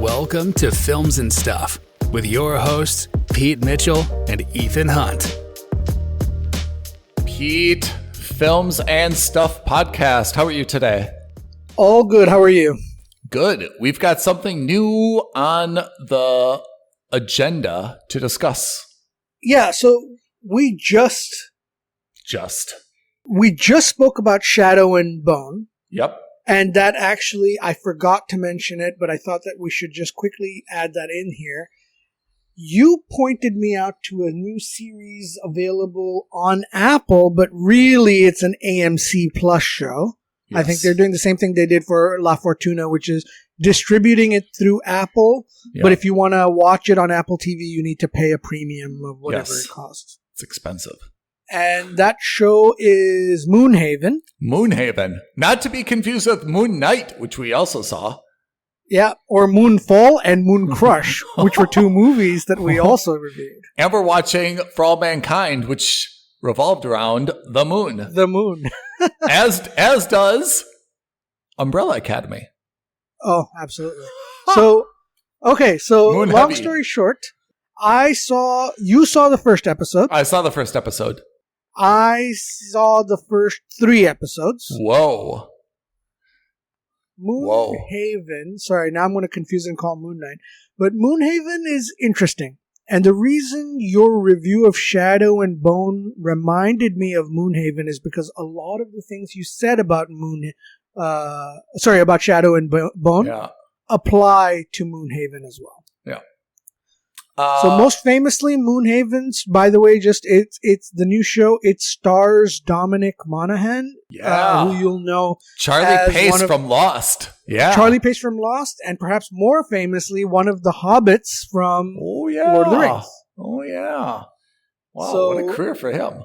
Welcome to Films and Stuff with your hosts, Pete Mitchell and Ethan Hunt. Pete, Films and Stuff podcast. How are you today? All good. How are you? Good. We've got something new on the agenda to discuss. Yeah, so we just spoke about Shadow and Bone. Yep. And that actually, I forgot to mention it, but I thought that we should just quickly add that in here. You pointed me out to a new series available on Apple, but really it's an AMC Plus show. Yes. I think they're doing the same thing they did for La Fortuna, which is distributing it through Apple. Yep. But if you want to watch it on Apple TV, you need to pay a premium of whatever it costs. It's expensive. And that show is Moonhaven. Moonhaven. Not to be confused with Moon Knight, which we also saw. Yeah, or Moonfall and Moon Crush, which were two movies that we also reviewed. And we're watching For All Mankind, which revolved around the moon. The moon. as does Umbrella Academy. Oh, absolutely. So, okay, so Moon long heavy. Story short, you saw the first episode. I saw the first episode. I saw the first 3 episodes. Whoa. Moonhaven. Sorry, now I'm going to confuse and call Moon Knight. But Moonhaven is interesting. And the reason your review of Shadow and Bone reminded me of Moonhaven is because a lot of the things you said about about Shadow and Bone apply to Moonhaven as well. Yeah. So most famously, Moonhaven's, by the way, it's the new show. It stars Dominic Monaghan, who you'll know Charlie Pace from Lost. Yeah, Charlie Pace from Lost, and perhaps more famously, one of the hobbits from Lord of the Rings. Oh yeah! Wow, so, what a career for him!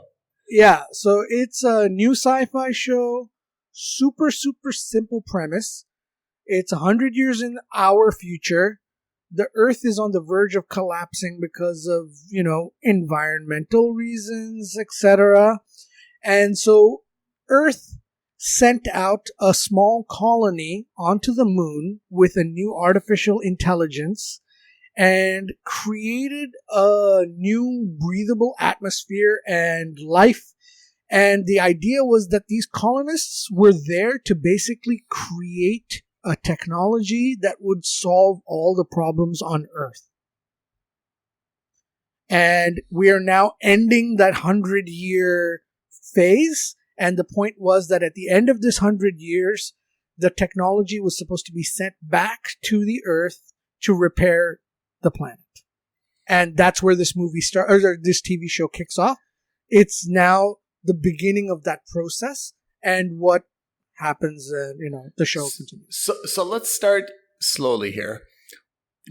Yeah, so it's a new sci-fi show. Super simple premise. It's 100 years in our future. The Earth is on the verge of collapsing because of, environmental reasons, etc. And so Earth sent out a small colony onto the moon with a new artificial intelligence and created a new breathable atmosphere and life. And the idea was that these colonists were there to basically create a technology that would solve all the problems on Earth. And we are now ending that 100-year phase. And the point was that at the end of this 100 years, the technology was supposed to be sent back to the Earth to repair the planet. And that's where this movie this TV show kicks off. It's now the beginning of that process, and what happens, the show continues. So let's start slowly here.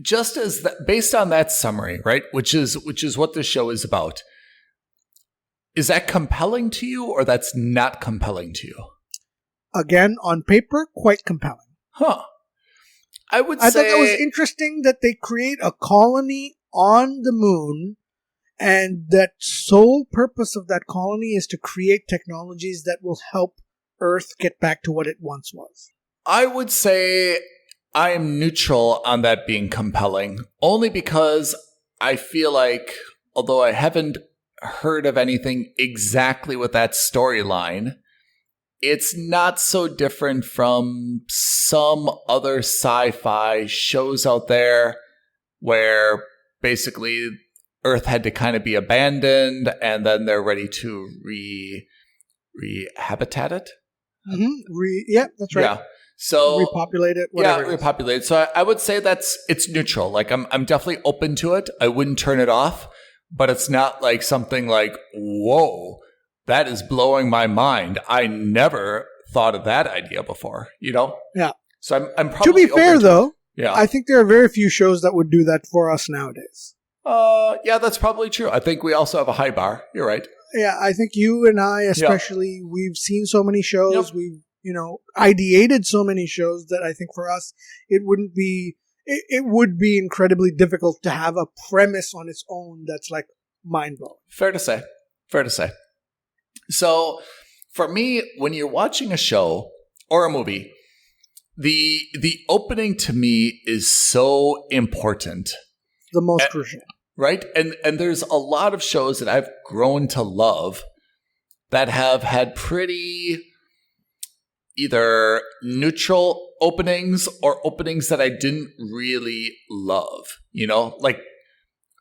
Just as based on that summary, right, which is what this show is about. Is that compelling to you, or that's not compelling to you? Again, on paper, quite compelling. Huh. I thought that was interesting that they create a colony on the moon, and that sole purpose of that colony is to create technologies that will help Earth get back to what it once was. I would say I am neutral on that being compelling, only because I feel like, although I haven't heard of anything exactly with that storyline, it's not so different from some other sci-fi shows out there where basically Earth had to kind of be abandoned and then they're ready to rehabitat it. Mm-hmm. That's right. Yeah. So repopulate it. Whatever. Yeah, repopulate. So I would say it's neutral. Like I'm definitely open to it. I wouldn't turn it off, but it's not like something like, whoa, that is blowing my mind. I never thought of that idea before. Yeah. So I'm probably to be fair though. Yeah. I think there are very few shows that would do that for us nowadays. Yeah, that's probably true. I think we also have a high bar. You're right. Yeah, I think you and I especially, we've seen so many shows, we've, ideated so many shows that I think for us, it would be incredibly difficult to have a premise on its own that's like mind-blowing. Fair to say. So for me, when you're watching a show or a movie, the opening to me is so important. The most crucial. Right? And there's a lot of shows that I've grown to love that have had pretty either neutral openings or openings that I didn't really love. You know, like,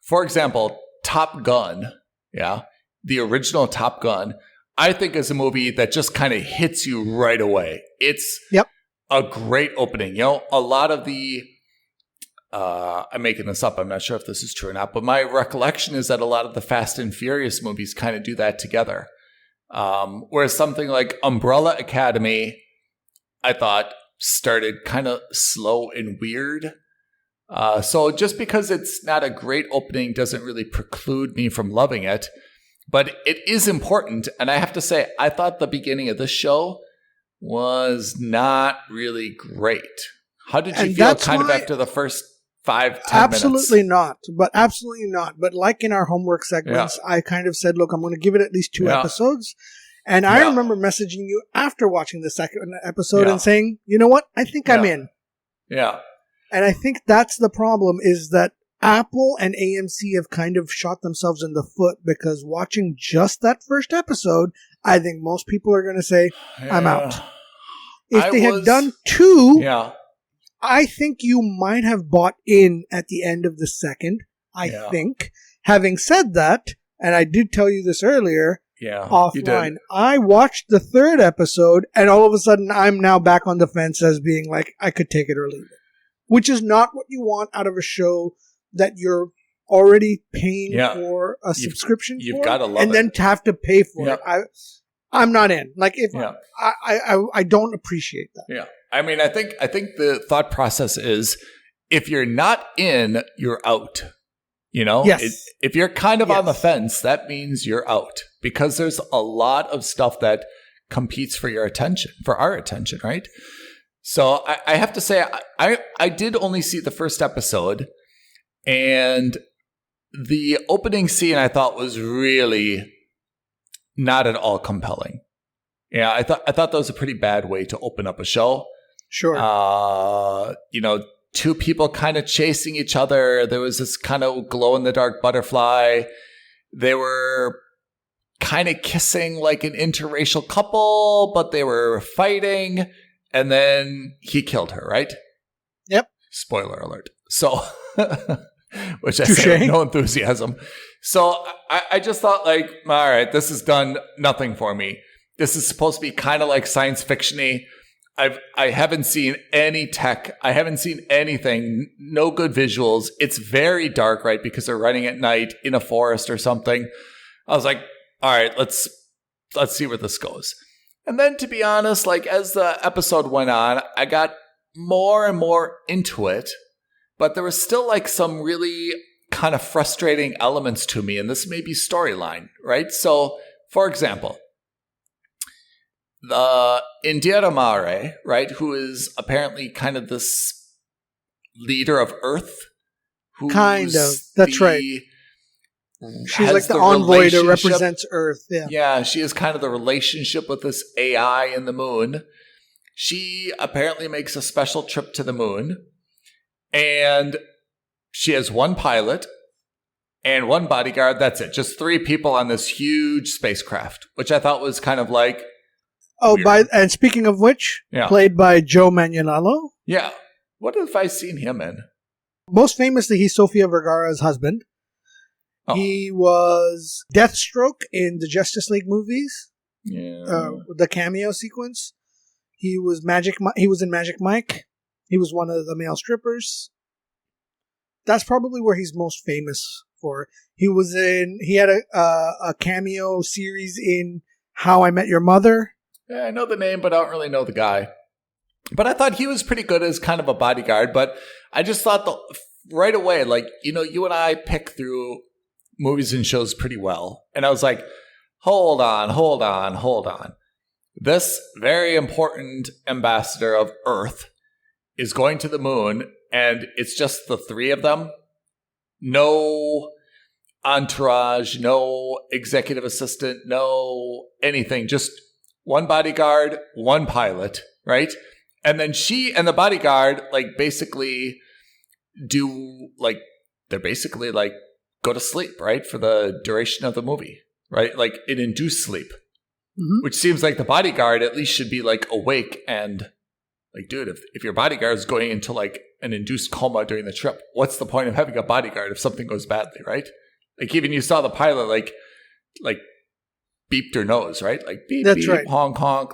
for example, Top Gun, the original Top Gun, I think is a movie that just kind of hits you right away. It's a great opening. You know, a lot of the I'm making this up. I'm not sure if this is true or not, but my recollection is that a lot of the Fast and Furious movies kind of do that together. Whereas something like Umbrella Academy, I thought started kind of slow and weird. So just because it's not a great opening doesn't really preclude me from loving it, but it is important. And I have to say, I thought the beginning of this show was not really great. How did you feel kind of after the first 5-10 minutes? Absolutely not. But like in our homework segments, I kind of said, look, I'm going to give it at least 2 episodes. And I remember messaging you after watching the second episode and saying, you know what? I think I'm in. Yeah. And I think that's the problem, is that Apple and AMC have kind of shot themselves in the foot, because watching just that first episode, I think most people are going to say, I'm out. If they had done 2, I think you might have bought in at the end of the second, I think. Having said that, and I did tell you this earlier, offline, I watched the 3rd episode, and all of a sudden I'm now back on the fence as being like, I could take it or leave it. Which is not what you want out of a show that you're already paying for a subscription you've for, got to love and it. then to have to pay for it. I'm not in. Like, if I don't appreciate that. Yeah. I mean, I think the thought process is, if you're not in, you're out. You know? Yes. If you're kind of on the fence, that means you're out, because there's a lot of stuff that competes for your attention, for our attention, right? So I have to say, I did only see the first episode, and the opening scene I thought was really not at all compelling. Yeah, I thought that was a pretty bad way to open up a show. Sure. You know, 2 people kind of chasing each other. There was this kind of glow-in-the-dark butterfly. They were kind of kissing like an interracial couple, but they were fighting. And then he killed her, right? Yep. Spoiler alert. So, which I say with no enthusiasm. So I just thought, like, all right, this has done nothing for me. This is supposed to be kind of like science fiction-y. I haven't seen any tech. I haven't seen anything. No good visuals. It's very dark, right? Because they're running at night in a forest or something. I was like, all right, let's see where this goes. And then, to be honest, like, as the episode went on, I got more and more into it, but there was still like some really kind of frustrating elements to me, and this may be storyline, right? So, for example, the Indira Mare, right, who is apparently kind of this leader of Earth. That's right. She's like the envoy that represents Earth. Yeah, she has kind of the relationship with this AI in the moon. She apparently makes a special trip to the moon, and she has 1 pilot and 1 bodyguard. That's it. Just 3 people on this huge spacecraft, which I thought was kind of like weird. And speaking of which, played by Joe Manganiello. Yeah. What have I seen him in? Most famously, he's Sofia Vergara's husband. Oh. He was Deathstroke in the Justice League movies. Yeah. The cameo sequence. He was in Magic Mike. He was one of the male strippers. That's probably where he's most famous for. He had a cameo series in How I Met Your Mother. Yeah, I know the name, but I don't really know the guy. But I thought he was pretty good as kind of a bodyguard. But I just thought right away, like, you know, you and I pick through movies and shows pretty well. And I was like, hold on. This very important ambassador of Earth is going to the moon, and it's just the 3 of them. No entourage, no executive assistant, no anything. Just 1 bodyguard, 1 pilot, right? And then she and the bodyguard basically do they're basically go to sleep, right? For the duration of the movie, right? Like an induced sleep, which seems like the bodyguard at least should be awake and dude, if your bodyguard is going into an induced coma during the trip, what's the point of having a bodyguard if something goes badly, right? Even you saw the pilot beeped her nose, right? Beep, That's beep, right. honk, honk.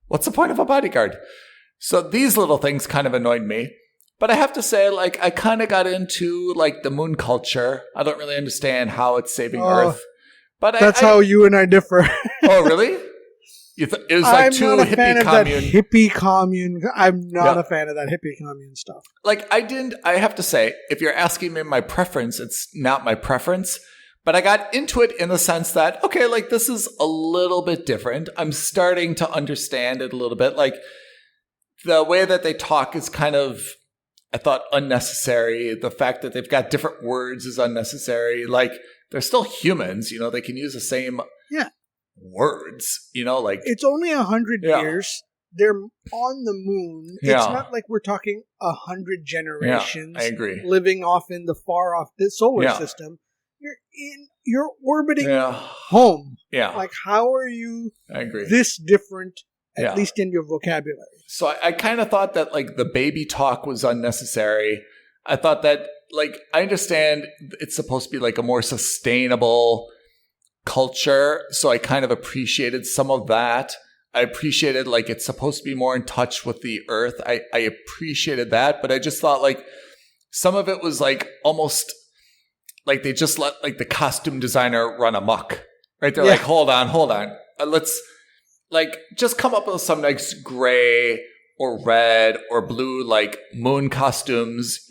What's the point of a bodyguard? So these little things kind of annoyed me. But I have to say, I kind of got into, the moon culture. I don't really understand how it's saving Earth. But that's how you and I differ. Oh, really? It was I'm too not a fan hippie of commune. that hippie commune. I'm not a fan of that hippie commune stuff. I have to say, if you're asking me my preference, it's not my preference. But I got into it in the sense that, okay, this is a little bit different. I'm starting to understand it a little bit. The way that they talk is kind of, I thought, unnecessary. The fact that they've got different words is unnecessary. They're still humans, they can use the same words, It's only 100 years. They're on the moon. Yeah. It's not like we're talking 100 generations. I agree. Living off in the far off the solar Yeah. system. You're orbiting Yeah. home. Yeah. How are you I agree. this different, at Yeah. least in your vocabulary? So I kind of thought that the baby talk was unnecessary. I thought that I understand it's supposed to be a more sustainable culture. So I kind of appreciated some of that. I appreciated it's supposed to be more in touch with the earth. I appreciated that, but I just thought some of it was almost they just let the costume designer run amok. Right? They're hold on. Let's just come up with some nice gray or red or blue moon costumes.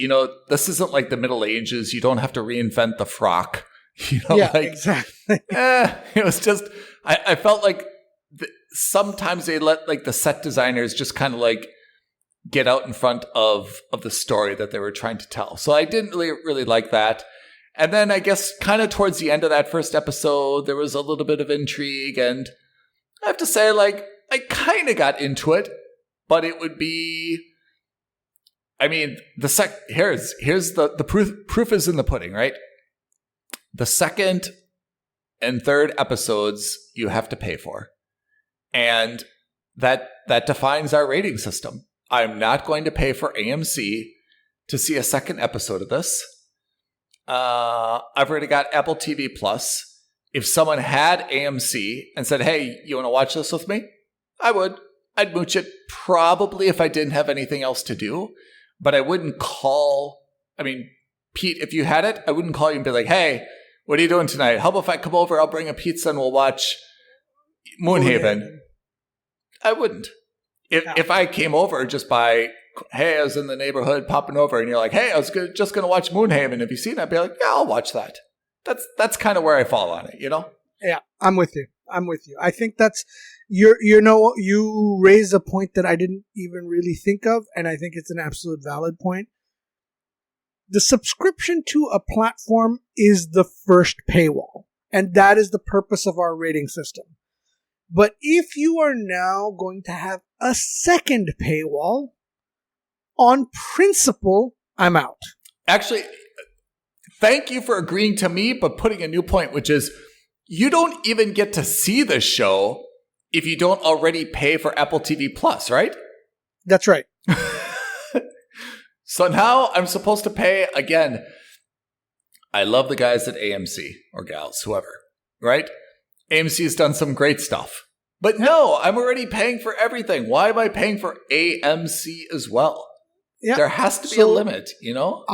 This isn't the Middle Ages. You don't have to reinvent the frock. Exactly. It was just I felt sometimes they let the set designers just kind of get out in front of the story that they were trying to tell. So I didn't really like that. And then I guess kind of towards the end of that first episode, there was a little bit of intrigue, and I have to say, I kind of got into it, but it would be, here's the proof is in the pudding, right? The second and third episodes you have to pay for. And that defines our rating system. I'm not going to pay for AMC to see a second episode of this. I've already got Apple TV Plus. If someone had AMC and said, hey, you want to watch this with me? I would. I'd mooch it probably if I didn't have anything else to do. But I wouldn't call. Pete, if you had it, I wouldn't call you and be like, hey, what are you doing tonight? How about if I come over, I'll bring a pizza and we'll watch Moonhaven. I wouldn't. If I came over just by, hey, I was in the neighborhood popping over and you're like, hey, I was just going to watch Moonhaven. Have you seen it? I'd be like, yeah, I'll watch that. That's kind of where I fall on it, Yeah, I'm with you. I think that's, you raise a point that I didn't even really think of, and I think it's an absolute valid point. The subscription to a platform is the first paywall, and that is the purpose of our rating system. But if you are now going to have a second paywall, on principle, I'm out. Actually, thank you for agreeing to me, but putting a new point, which is you don't even get to see the show if you don't already pay for Apple TV Plus, right? That's right. So now I'm supposed to pay again. I love the guys at AMC or gals, whoever, right? AMC has done some great stuff. But no, I'm already paying for everything. Why am I paying for AMC as well? Yeah. There has to be a limit, On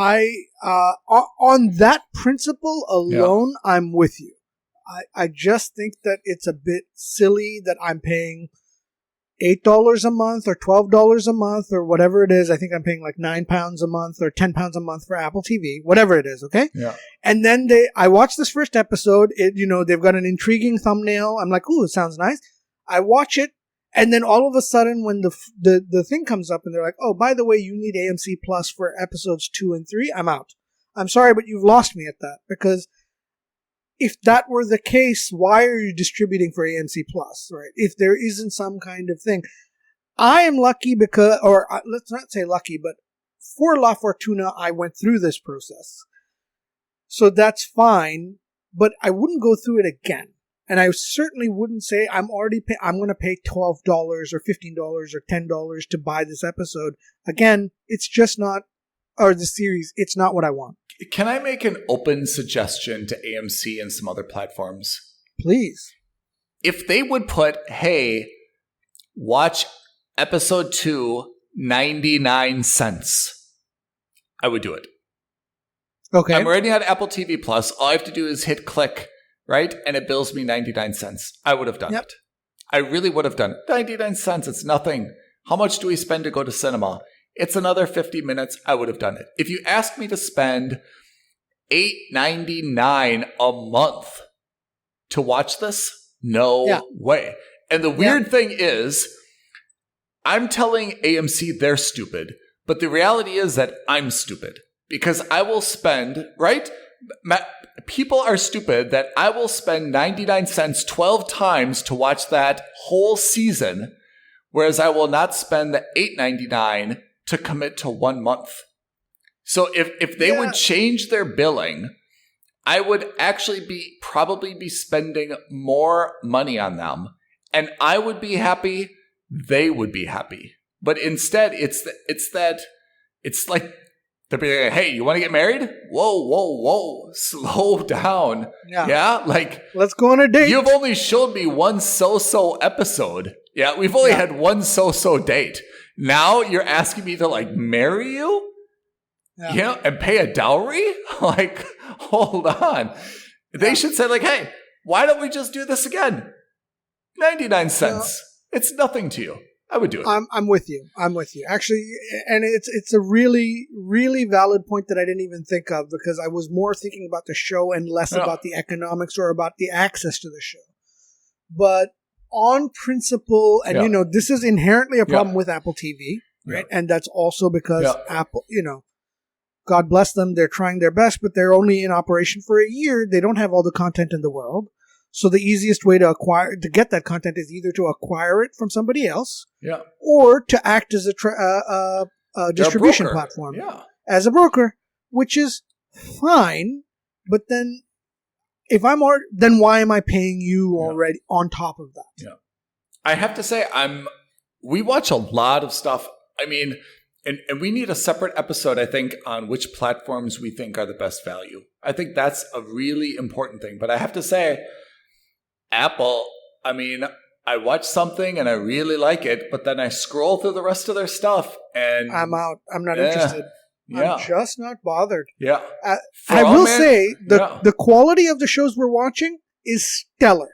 that principle alone, I'm with you. I just think that it's a bit silly that I'm paying $8 a month or $12 a month or whatever it is. I think I'm paying £9 a month or £10 a month for Apple TV, whatever it is. Okay. Yeah. And then I watched this first episode. They've got an intriguing thumbnail. I'm like, ooh, it sounds nice. I watch it. And then all of a sudden when the thing comes up and they're like, oh, by the way, you need AMC Plus for episodes 2 and 3. I'm out. I'm sorry, but you've lost me at that, because if that were the case, why are you distributing for AMC Plus, right? If there isn't some kind of thing. I am lucky because, or let's not say lucky, but for La Fortuna, I went through this process. So that's fine, but I wouldn't go through it again. And I certainly wouldn't say I'm going to pay $12 or $15 or $10 to buy this episode. Again, it's just not, or the series, it's not what I want. Can I make an open suggestion to AMC and some other platforms? Please. If they would put, hey, watch episode 2, 99 cents, I would do it. Okay. I'm already on Apple TV Plus. All I have to do is hit click, right? And it bills me 99 cents. I would have done it. I really would have done it. 99 cents, it's nothing. How much do we spend to go to cinema? It's another 50 minutes. I would have done it. If you asked me to spend $8.99 a month to watch this, no way. And the weird thing is, I'm telling AMC they're stupid, but the reality is that I'm stupid because I will spend, right? People are stupid that I will spend 99 cents 12 times to watch that whole season, whereas I will not spend the $8.99 to commit to 1 month. So if they would change their billing, I would actually probably be spending more money on them, and I would be happy. They would be happy. But instead, it's like they're being like, hey, you want to get married? Whoa, slow down. Yeah, like let's go on a date. You've only showed me one so-so episode. Yeah, we've only had one so-so date. Now you're asking me to like marry you? Yeah, and pay a dowry? Like, hold on. They should say like, hey, why don't we just do this again? 99 cents. It's nothing to you. I would do it. I'm with you. Actually, and it's a really, really valid point that I didn't even think of because I was more thinking about the show and less about the economics or about the access to the show. But on principle, and this is inherently a problem with Apple TV, right? And that's also because Apple, God bless them, they're trying their best, but they're only in operation for a year. They don't have all the content in the world. So the easiest way to get that content is either to acquire it from somebody else, or to act as a distribution platform, as a broker, which is fine. But then, then why am I paying you already on top of that? Yeah, I have to say, we watch a lot of stuff. I mean, and we need a separate episode, I think, on which platforms we think are the best value. I think that's a really important thing. But I have to say, Apple, I mean, I watch something and I really like it, but then I scroll through the rest of their stuff and I'm out. I'm not interested. I'm just not bothered. Yeah. I will say the quality of the shows we're watching is stellar,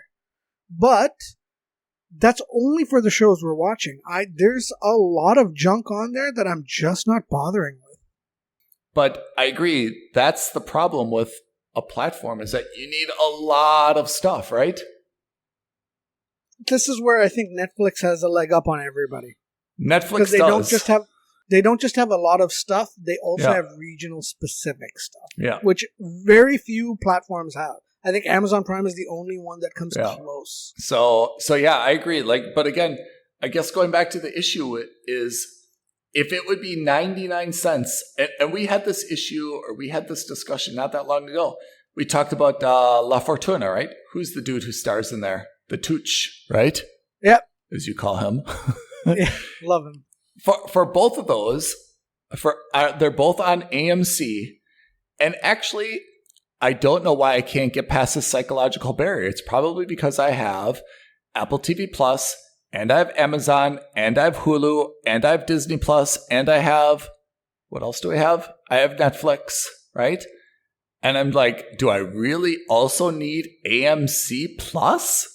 but that's only for the shows we're watching. There's a lot of junk on there that I'm just not bothering with. But I agree. That's the problem with a platform is that you need a lot of stuff, right? This is where I think Netflix has a leg up on everybody. Netflix they don't just have a lot of stuff, they also have regional specific stuff. Which very few platforms have. I think Amazon Prime is the only one that comes close. So yeah, I agree. But again, I guess going back to the issue is if it would be 99 cents, and we had this issue or we had this discussion not that long ago. We talked about La Fortuna, right? Who's the dude who stars in there? The Tooch, right? Yep. As you call him. Yeah, love him. For both of those, they're both on AMC. And actually, I don't know why I can't get past this psychological barrier. It's probably because I have Apple TV Plus, and I have Amazon, and I have Hulu, and I have Disney Plus, and I have, what else do I have? I have Netflix, right? And I'm like, do I really also need AMC Plus?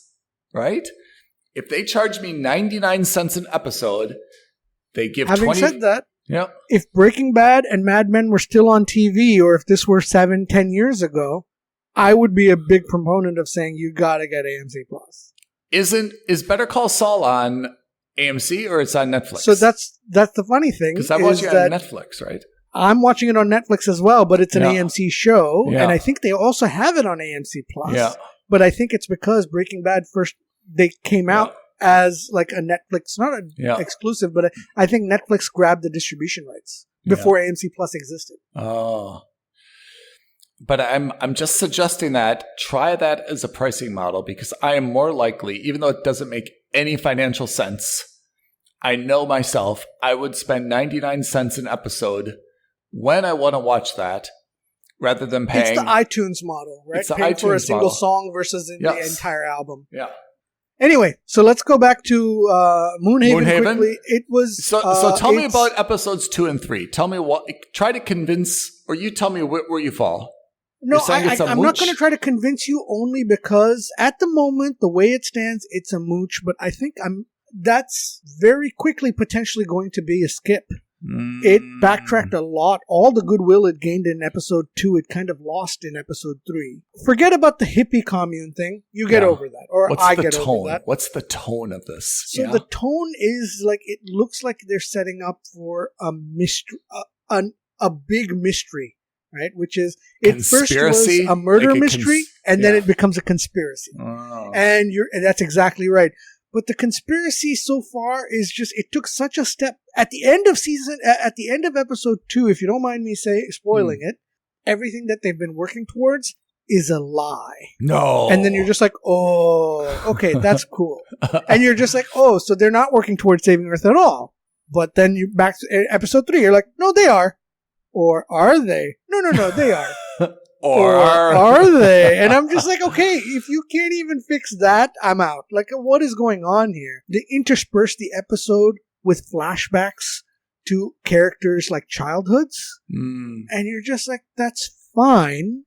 Right? If they charge me 99 cents an episode, they give Having said that, yeah. If Breaking Bad and Mad Men were still on TV, or if this were 7-10 years ago, I would be a big proponent of saying you gotta get AMC Plus. Is Better Call Saul on AMC or it's on Netflix? So that's the funny thing. Because I'm watching it on Netflix, right? I'm watching it on Netflix as well, but it's an AMC show, and I think they also have it on AMC Plus. Yeah. But I think it's because Breaking Bad they came out as like a Netflix, not an exclusive, but I think Netflix grabbed the distribution rights before AMC Plus existed. Oh. But I'm just suggesting that try that as a pricing model, because I am more likely, even though it doesn't make any financial sense, I know myself, I would spend 99 cents an episode when I want to watch that rather than paying. It's the iTunes model, right? It's the paying iTunes for a single model. song versus the entire album. Yeah. Anyway, so let's go back to Moonhaven quickly. It was so tell me about episodes 2 and 3. Tell me what. Try to convince, or you tell me where you fall. No, I'm not going to try to convince you, only because at the moment, the way it stands, it's a mooch. But I think that's very quickly potentially going to be a skip. It backtracked a lot. All the goodwill it gained in episode 2, it kind of lost in episode 3. Forget about the hippie commune thing. You get over that. Or I get over that. What's the tone of this? So the tone is like, it looks like they're setting up for a mystery, a big mystery, right? Which is, it first was a murder mystery, and then it becomes a conspiracy. Oh. And that's exactly right. But the conspiracy so far is just, it took such a step at the end of episode 2, if you don't mind me spoiling it, everything that they've been working towards is a lie. No. And then you're just like, oh, okay, that's cool. And you're just like, oh, so they're not working towards saving Earth at all. But then you back to episode 3, you're like, no, they are. Or are they? No, they are. Or are they? And I'm just like, okay, if you can't even fix that, I'm out. Like, what is going on here? They intersperse the episode with flashbacks to characters like childhoods. And you're just like, that's fine.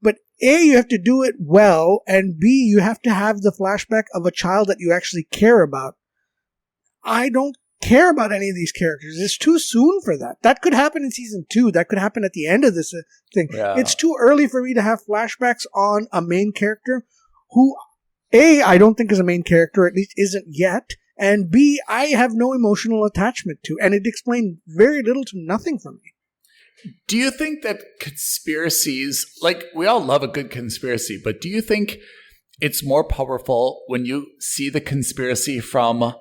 But A, you have to do it well. And B, you have to have the flashback of a child that you actually care about. I don't care about any of these characters. It's too soon for that. That could happen in season 2. That could happen at the end of this thing. Yeah. It's too early for me to have flashbacks on a main character who, A, I don't think is a main character, at least isn't yet, and B, I have no emotional attachment to, and it explained very little to nothing for me. Do you think that conspiracies, like, we all love a good conspiracy, but do you think it's more powerful when you see the conspiracy from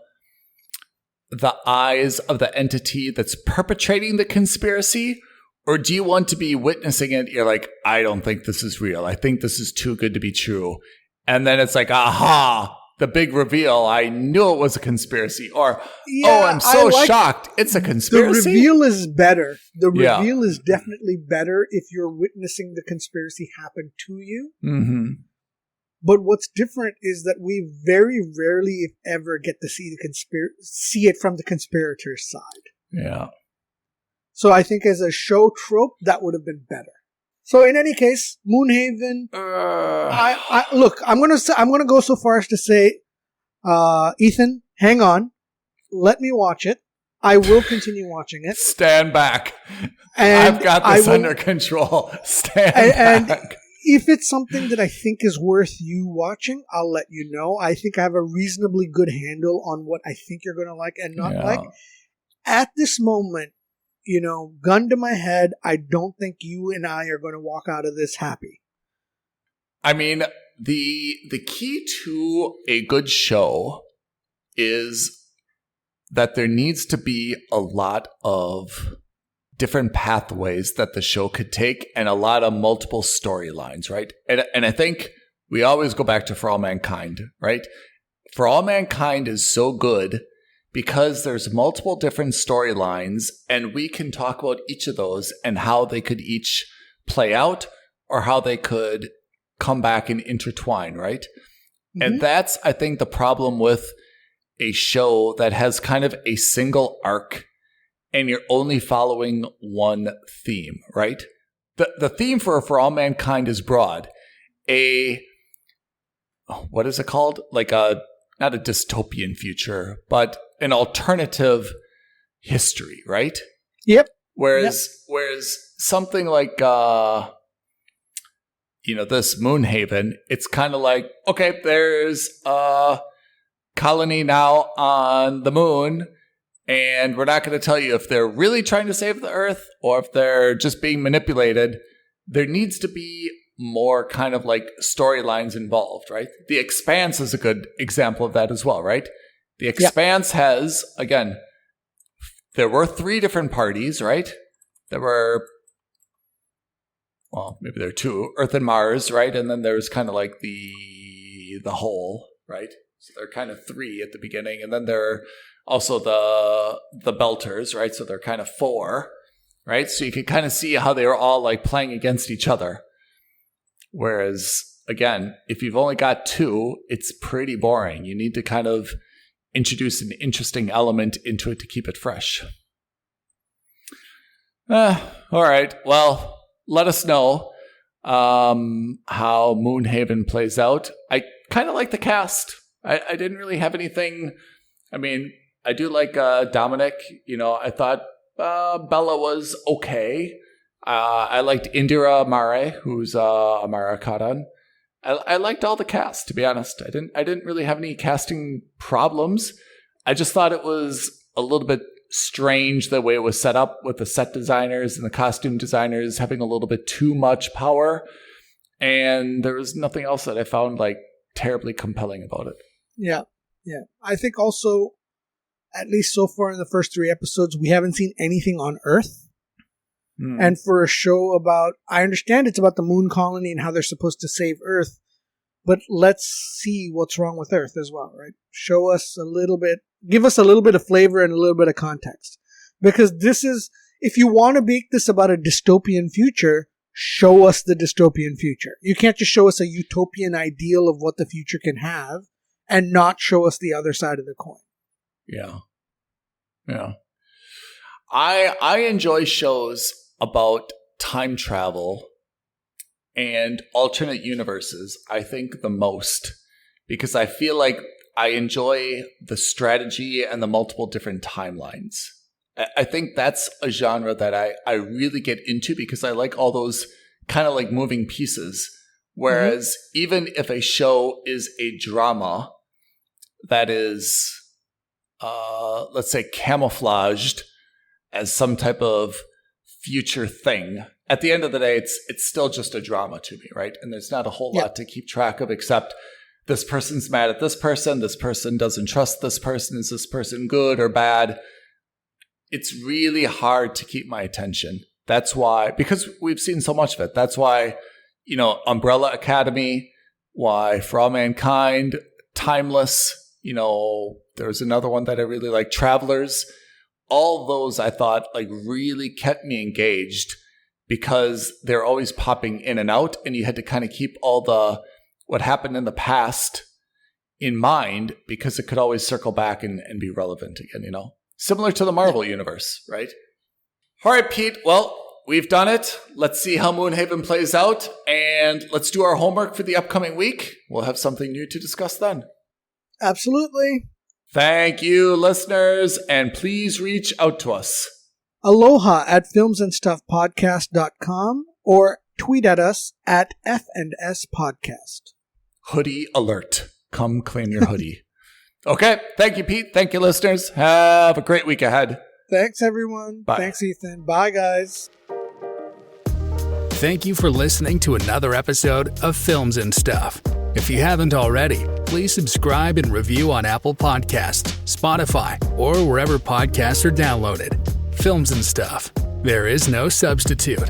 the eyes of the entity that's perpetrating the conspiracy? Or do you want to be witnessing it? You're like, I don't think this is real. I think this is too good to be true. And then it's like, aha, the big reveal. I knew it was a conspiracy. Or, I'm so shocked. It's a conspiracy. The reveal is better. The reveal is definitely better if you're witnessing the conspiracy happen to you. Mm-hmm. But what's different is that we very rarely, if ever, get to see see it from the conspirator's side. Yeah. So I think as a show trope, that would have been better. So in any case, Moonhaven. Look, I'm gonna go so far as to say, Ethan, hang on, let me watch it. I will continue watching it. Stand back. And I've got this under control. Stand back. And if it's something that I think is worth you watching, I'll let you know. I think I have a reasonably good handle on what I think you're going to like and not like. At this moment, gun to my head, I don't think you and I are going to walk out of this happy. I mean, the key to a good show is that there needs to be a lot of different pathways that the show could take and a lot of multiple storylines, right? And I think we always go back to For All Mankind, right? For All Mankind is so good because there's multiple different storylines and we can talk about each of those and how they could each play out or how they could come back and intertwine, right? Mm-hmm. And that's, I think, the problem with a show that has kind of a single arc and you're only following one theme, right? The theme for All Mankind is broad. What is it called? Like not a dystopian future, but an alternative history, right? Yep. Whereas something like this Moonhaven, it's kind of like, okay, there's a colony now on the moon. And we're not going to tell you if they're really trying to save the Earth or if they're just being manipulated. There needs to be more kind of like storylines involved, right? The Expanse is a good example of that as well, right? The Expanse has, again, there were 3 different parties, right? There were, well, maybe there are 2, Earth and Mars, right? And then there's kind of like the whole, right? So there are kind of 3 at the beginning, and then there are also the Belters, right? So they're kind of 4, right? So you can kind of see how they were all like playing against each other. Whereas, again, if you've only got 2, it's pretty boring. You need to kind of introduce an interesting element into it to keep it fresh. All right. Well, let us know how Moonhaven plays out. I kind of like the cast. I didn't really have anything. I mean, I do like Dominic. You know, I thought Bella was okay. I liked Indira Mare, who's Amara Khan. I liked all the cast, to be honest. I didn't really have any casting problems. I just thought it was a little bit strange the way it was set up with the set designers and the costume designers having a little bit too much power. And there was nothing else that I found like terribly compelling about it. Yeah. I think also, at least so far in the first 3 episodes, we haven't seen anything on Earth. And for a show about, I understand it's about the moon colony and how they're supposed to save Earth, but let's see what's wrong with Earth as well, right? Show us a little bit, give us a little bit of flavor and a little bit of context. Because this is, if you want to make this about a dystopian future, show us the dystopian future. You can't just show us a utopian ideal of what the future can have and not show us the other side of the coin. Yeah. I enjoy shows about time travel and alternate universes, I think, the most, because I feel like I enjoy the strategy and the multiple different timelines. I think that's a genre that I really get into because I like all those kind of like moving pieces. Whereas even if a show is a drama that is, let's say, camouflaged as some type of future thing, at the end of the day, it's still just a drama to me, right? And there's not a whole lot to keep track of except this person's mad at this person doesn't trust this person, is this person good or bad? It's really hard to keep my attention. That's why, because we've seen so much of it, that's why, you know, Umbrella Academy, why For All Mankind, Timeless, you know, there's another one that I really like, Travelers. All those I thought like really kept me engaged because they're always popping in and out, and you had to kind of keep all the what happened in the past in mind because it could always circle back and be relevant again, you know? Similar to the Marvel universe, right? All right, Pete. Well, we've done it. Let's see how Moonhaven plays out, and let's do our homework for the upcoming week. We'll have something new to discuss then. Absolutely. Thank you, listeners, and please reach out to us. Aloha at filmsandstuffpodcast.com or tweet at us at F&S Podcast. Hoodie alert. Come claim your hoodie. Okay. Thank you, Pete. Thank you, listeners. Have a great week ahead. Thanks, everyone. Bye. Thanks, Ethan. Bye, guys. Thank you for listening to another episode of Films and Stuff. If you haven't already, please subscribe and review on Apple Podcasts, Spotify, or wherever podcasts are downloaded. Films and Stuff. There is no substitute.